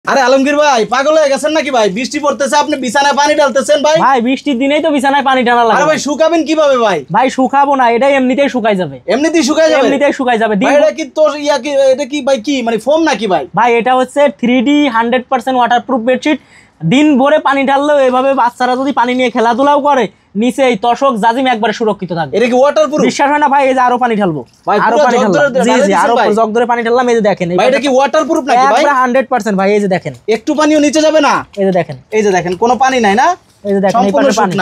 আরে আলমগীর ভাই পাগল হয়ে গেছেন নাকি ভাই? বৃষ্টি পড়তেছে, আপনি বিছানায় পানি ঢালতেছেন ভাই। ভাই বৃষ্টির দিনেই তো বিছানায় পানি টানা লাগে। আরে ভাই শুকাবেন কিভাবে ভাই? ভাই শুকাবো না, এটা এমনিতেই শুকাই যাবে। এমনিতেই শুকায় যাবে? এমনিতেই শুকাই যাবে। ভাই এটা কি তোর কি এটা কি ভাই কি মানে ফোম নাকি ভাই? ভাই এটা হচ্ছে 3D 100% ওয়াটারপ্রুফ বেডশিট। দিন ভরে পানি ঢাললেও এভাবে বাচ্চারা যদি পানি নিয়ে খেলাধুলাও করে নিচে এই তশক জাজিম একবারে সুরক্ষিত থাকবে। এটা কি ওয়াটারপ্রুফ? বিশ্বাস হয় না ভাই, এই যে আরো পানি ঢালবো, আরো পানি ঢাললাম। জি জি, আরো জগ ধরে পানি ঢাললাম। এই যে দেখেন ভাই এটা কি ওয়াটারপ্রুফ নাকি ভাই? একবারে 100% ভাই। এই যে দেখেন একটু পানিও নিচে যাবে না। এই যে দেখেন, এই যে দেখেন কোনো পানি নাই না। এই যে দেখেন এই পাশে পানি,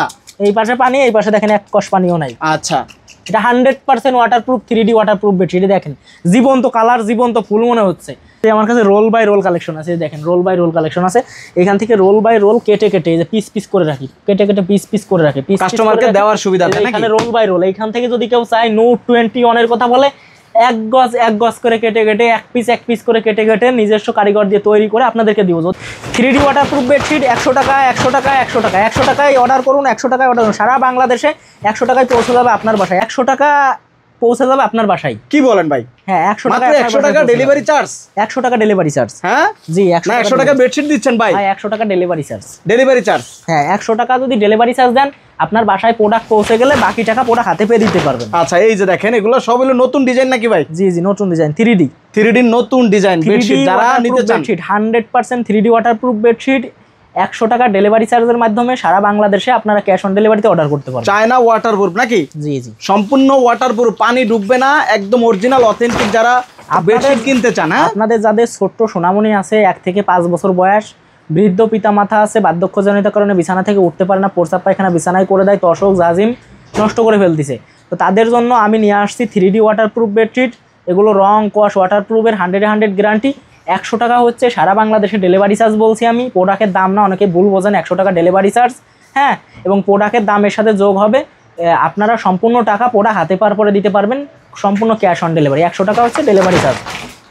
এই পাশে পানি, এই পাশে দেখেন এক কষ পানিও নাই। আচ্ছা এটা 100% ওয়াটারপ্রুফ 3D ওয়াটারপ্রুফ বেডশিট। দেখেন জীবন্ত কালার, জীবন্ত ফুল মনে হচ্ছে। আমার কাছে রোল বাই রোল কালেকশন আছে। দেখেন রোল বাই রোল কালেকশন আছে। এখান থেকে রোল বাই রোল কেটে কেটে এই যে পিস পিস করে রাখি, কেটে কেটে পিস পিস করে রাখি, কাস্টমারকে দেওয়ার সুবিধা আছে নাকি? এখানে রোল বাই রোল। এইখান থেকে যদি কেউ চায় নোট 21 এর কথা বলে এক গজ করে কেটে কেটে এক পিস করে কেটে কেটে নিজস্ব কারিগর দিয়ে তৈরি করে আপনাদেরকে দিব। 3D ওয়াটারপ্রুফ বেডশিট 100 টাকা 100 টাকা 100 টাকা 100 টাকায় অর্ডার করুন। 100 টাকায় অর্ডার করুন। সারা বাংলাদেশে 100 টাকায় পৌঁছে যাবে আপনার বাসায়। 100 টাকা পৌঁছে যাবে আপনার বাসায়। কি বলেন ভাই? হ্যাঁ 100 টাকা, 100 টাকা ডেলিভারি চার্জ। 100 টাকা ডেলিভারি চার্জ। হ্যাঁ জি, 100 টাকা বেডশিট দিচ্ছেন ভাই? ভাই 100 টাকা ডেলিভারি চার্জ। ডেলিভারি চার্জ হ্যাঁ 100 টাকা যদি ডেলিভারি চার্জ দেন আপনার বাসায় প্রোডাক্ট পৌঁছে গেলে বাকি টাকা প্রোডাক্ট হাতে পেয়ে দিতে পারবেন। আচ্ছা এই যে দেখেন এগুলো সব হলো নতুন ডিজাইন নাকি ভাই? জি জি, নতুন ডিজাইন 3D নতুন ডিজাইন বেডশিট যারা নিতে চান 100% 3D ওয়াটারপ্রুফ বেডশিট 100 টাকা ডেলিভারি চার্জের মাধ্যমে সারা বাংলাদেশে আপনারা ক্যাশ অন ডেলিভারিতে অর্ডার করতে পারবেন। চায়না ওয়াটারপ্রুফ নাকি? জি জি, সম্পূর্ণ ওয়াটারপ্রুফ, পানি ঢুকবে না, একদম অরিজিনাল অথেন্টিক যারা বেডশিট কিনতে চান। হ্যাঁ আপনাদের যাদের ছোট্ট সোনামণি আছে 1 থেকে 5 বছর বয়স, বৃদ্ধ পিতামাতা আছে, বার্ধক্যজনিত কারণে বিছানা থেকে উঠতে পারে না, প্রস্রাব পায়খানা বিছানায় করে দেয়, তশক জাজিম নষ্ট করে ফেলতেছে, তো তাদের জন্য আমি নিয়ে আসছি 3D ওয়াটারপ্রুফ বেডশিট। এগুলো রং কস ওয়াটারপ্রুফের 100 গ্যারান্টি। 100 টাকা হচ্ছে সারা বাংলাদেশে ডেলিভারি চার্জ বলছি আমি, প্রোডাক্টের দাম না, অনেকে ভুল বোঝেন। 100 টাকা ডেলিভারি চার্জ, হ্যাঁ, এবং প্রোডাক্টের দামের সাথে যোগ হবে আপনারা সম্পূর্ণ টাকা প্রোডাক্ট হাতে পাওয়ার পরে দিতে পারবেন, সম্পূর্ণ ক্যাশ অন ডেলিভারি। 100 টাকা হচ্ছে ডেলিভারি চার্জ।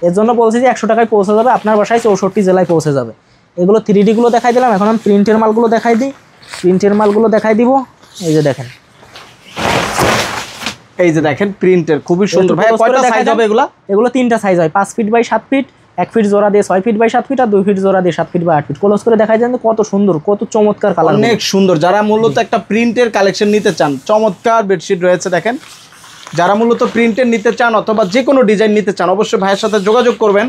এর জন্য বলছি যে 100 টাকায় পৌঁছে যাবে আপনার বাসায়, 64 জেলায় পৌঁছে যাবে। এগুলো 3D গুলো দেখাই দিলাম, এখন আমি প্রিন্টের মালগুলো দেখাই দিই। প্রিন্টের মালগুলো দেখাই দিব। এই যে দেখেন, এই যে দেখেন প্রিন্টের খুবই সুন্দর। ভাই কয়টা সাইজ হবে এগুলো? এগুলো 3টা সাইজ হয়, 5 ফিট বাই 7 ফিট, 1 ফিট জোড়া দিয়ে 6 ফিট বাই 7 ফিট, আর 2 ফিট জোড়া দিয়ে 7 ফিট বাই 8 ফিট। ক্লোজ করে দেখাই দেন কত সুন্দর, কত চমৎকার কালার, অনেক সুন্দর। যারা মূলত একটা প্রিন্টের কালেকশন নিতে চান, চমৎকার বেডশিট রয়েছে দেখেন। যারা মূলত প্রিন্টের নিতে চান অথবা যে কোনো ডিজাইন নিতে চান অবশ্যই ভাইয়ের সাথে যোগাযোগ করবেন।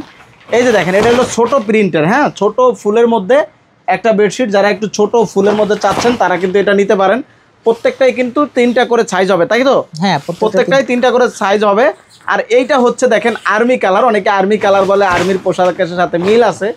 এই যে দেখেন এটা হলো ছোট প্রিন্টের, হ্যাঁ, ছোট ফুলের মধ্যে একটা বেডশিট। যারা একটু ছোট ফুলের মধ্যে চাচ্ছেন তারা কিন্তু এটা নিতে পারেন। প্রত্যেকটাই কিন্তু 3টা করে সাইজ হবে, তাই তো? হ্যাঁ, প্রত্যেকটাই 3টা করে সাইজ হবে। আর এইটা হচ্ছে দেখেন আর্মি কালার, অনেকে আর্মি কালার বলে, আর্মির পোশাকের সাথে মিল আছে।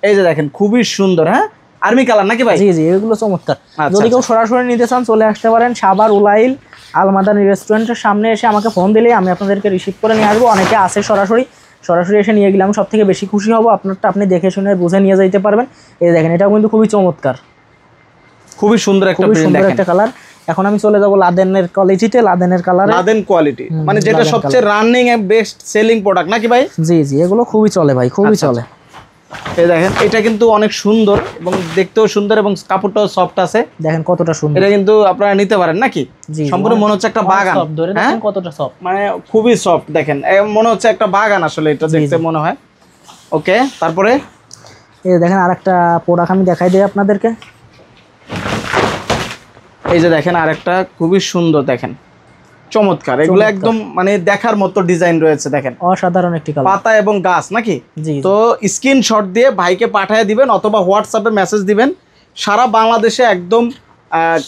এই যে দেখেন খুবই সুন্দর, হ্যাঁ, আর্মি কালার নাকি ভাই? জি জি, এগুলো চমৎকার। যদি কেউ সরাসরি নিতে চান চলে আসতে পারেন সাভার উলাইল আলমাদানি রেস্টুরেন্টের সামনে এসে আমাকে ফোন দিলেই আমি আপনাদেরকে রিসিভ করে নিয়ে আসবো। অনেকে আসে সরাসরি এসে নিয়ে গেলে আমি সব থেকে বেশি খুশি হব। আপনারটা আপনি দেখে শুনে বুঝে নিয়ে যেতে পারবেন। এই দেখেন এটাও কিন্তু খুবই চমৎকার, খুবই সুন্দর একটা কালার। এখন আমি চলে যাবো লাদেনের কোয়ালিটিতে। লাদেনের কালার, লাদেন কোয়ালিটি মানে যেটা সবচেয়ে running and best selling product নাকি ভাই? জি জি, এগুলো খুবই চলে ভাই, খুবই চলে। এই দেখেন এটা কিন্তু অনেক সুন্দর এবং দেখতেও সুন্দর এবং কাপড়টাও সফট আছে। দেখেন কতটা সুন্দর। এটা কিন্তু আপনারা নিতে পারেন নাকি? সম্পূর্ণ মনে হচ্ছে একটা বাগান, হ্যাঁ, কতটা সফট, মানে খুবই সফট। দেখেন মনে হচ্ছে একটা বাগান আসলে এটা দেখতে মনে হয়। ওকে, তারপরে এই দেখেন আরেকটা প্রোডাক্ট আমি দেখাই দিই আপনাদেরকে। এই যে দেখেন আরেকটা খুবই সুন্দর, দেখেন চমৎকার। এগুলো একদম মানে দেখার মতো ডিজাইন রয়েছে। দেখেন অসাধারণ একটি কালার, পাতা এবং গাছ নাকি? তো স্ক্রিনশট দিয়ে ভাইকে পাঠিয়ে দিবেন অথবা হোয়াটসঅ্যাপে মেসেজ দিবেন। সারা বাংলাদেশে একদম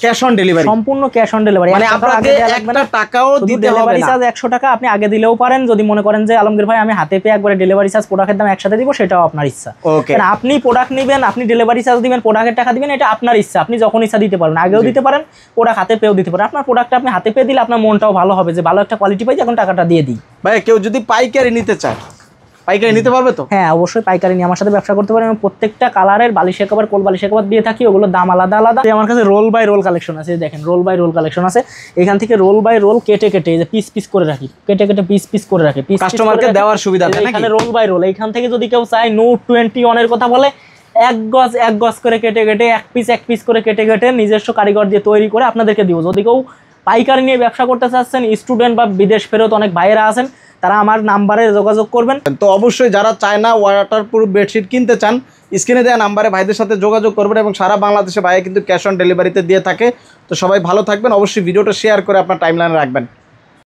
ক্যাশ অন ডেলিভারি, সম্পূর্ণ ক্যাশ অন ডেলিভারি। মানে আপনাকে একটা টাকাও দিতে হবে না। চার্জ 100 টাকা আপনি আগে দিলেও পারেন। যদি মনে করেন যে আলমগীর ভাই আমি হাতে পেয়ে একবারে ডেলিভারি চার্জ প্রোডাক্টের দাম একসাথে দিব, সেটাও আপনার ইচ্ছা। কারণ আপনি প্রোডাক্ট নেবেন, আপনি ডেলিভারি চার্জ দিবেন, প্রোডাক্টের টাকা দিবেন, এটা আপনার ইচ্ছা। আপনি যখন ইচ্ছা দিতে পারেন, আগেও দিতে পারেন, প্রোডাক্ট হাতে পেয়েও দিতে পারেন। আপনার প্রোডাক্টটা আপনি হাতে পেয়ে দিলে আপনার মনটাও ভালো হবে যে ভালো একটা কোয়ালিটি পাই, এখন টাকাটা দিয়ে দিই। ভাই কেউ যদি পাইকারি নিতে চায় পাইকারি নিতে পারবে তো? হ্যাঁ অবশ্যই পাইকারি নিয়ে আমার সাথে ব্যবসা করতে পারেন। আমি প্রত্যেকটা কালারের বালিশের কভার, কোল বালিশের কভার দিয়ে থাকি, ওগুলোর দাম আলাদা আলাদা। আমার কাছে রোল বাই রোল কালেকশন আছে। দেখেন রোল বাই রোল কালেকশন আছে। এখান থেকে রোল বাই রোল কেটে কেটে এই যে পিস পিস করে রাখি, কেটে কেটে পিস পিস করে রাখি, কাস্টমারকে দেওয়ার সুবিধা আছে নাকি? এখানে রোল বাই রোল। এইখান থেকে যদি কেউ চায় নোট 21 এর কথা বলে এক গজ করে কেটে কেটে এক পিস করে কেটে কেটে নিজস্ব কারিগর দিয়ে তৈরি করে আপনাদেরকে দিব। যদি কেউ পাইকারি নিয়ে ব্যবসা করতে চাচ্ছেন, স্টুডেন্ট বা বিদেশ ফেরত অনেক ভাইয়েরা আছেন, তারা আমার নাম্বারে যোগাযোগ করবেন। তো অবশ্যই যারা চায় না ওয়াটারপ্রুফ বেডশিট কিনতে চান, স্ক্রিনে দেওয়া নাম্বারে ভাইদের সাথে যোগাযোগ করবেন, এবং সারা বাংলাদেশে ভাইয়া কিন্তু ক্যাশ অন ডেলিভারিতে দিয়ে থাকে। তো সবাই ভালো থাকবেন, অবশ্যই ভিডিওটা শেয়ার করে আপনার টাইমলাইনে রাখবেন।